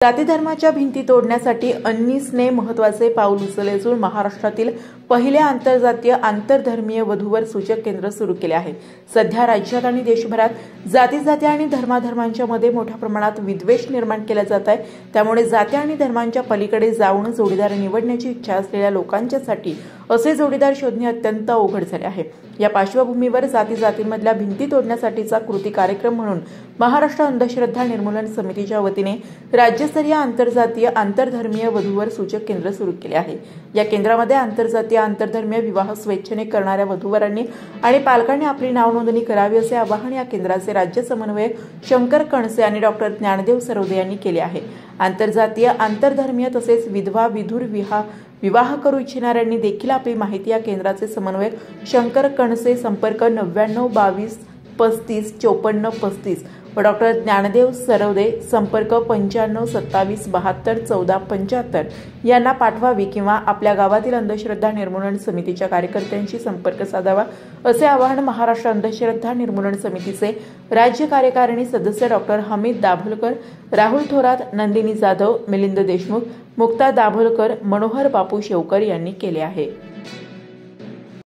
जाती धर्माच्या भिंती तोडण्यासाठी अंनिसने महत्त्वाचे पाऊल उचलले असून महाराष्ट्रातील पहिले आंतरजातीय आंतरधर्मीय वधूवर सूचक केंद्र सुरू केले आहे। सध्या राज्यात आणि देशभरात जाती आणि धर्मांच्या मध्ये मोठ्या प्रमाणात विद्वेष निर्माण केला जात आहे। त्यामुळे जाती आणि धर्मांच्या पलीकडे जाऊन जोडीदार निवडण्याची इच्छा असलेल्या लोकांच्यासाठी असे जोडीदार शोधणे अत्यंत अवघड झाले आहे। या पार्श्वभूमीवर जातींमधल्या भिंती तोडण्यासाठीचा कृती कार्यक्रम म्हणून महाराष्ट्र अंधश्रद्धा निर्मूलन समितीच्या वतीने राज्यस्तरीय आंतरजातीय आंतरधर्मीय वधूवर सूचक केंद्र सुरू केले आहे। या केंद्रामध्ये आंतरजातीय आंतरधर्मीय विवाह स्वेच्छेने करणाऱ्या वधूवरांनी आणि पालकांनी आपली नाव नोंदणी करावी असे आवाहन या केंद्राचे राज्य समन्वयक शंकर कणसे आणि डॉक्टर ज्ञानदेव सरवदे यांनी केले आहे। आंतरजातीय आंतरधर्मीय तसेच विधवा विधुर विवाह करू इच्छिणाऱ्यांनी देखील आपली माहिती या केंद्राचे समन्वयक शंकर कणसे संपर्क 99 22 35 54 35 व डॉक्टर ज्ञानदेव सरवदे संपर्क 95 27 72 14 75 यांना पाठवावी किंवा आपल्या गावातील अंधश्रद्धा निर्मूलन समितीच्या कार्यकर्त्यांशी संपर्क साधावा असे आवाहन महाराष्ट्र अंधश्रद्धा निर्मूलन समितीचे राज्य कार्यकारिणी सदस्य डॉक्टर हमीद दाभोलकर, राहुल थोरात, नंदिनी जाधव, मिलिंद देशमुख, मुक्ता दाभोलकर, मनोहर बापू शेवकर यांनी केले आहे।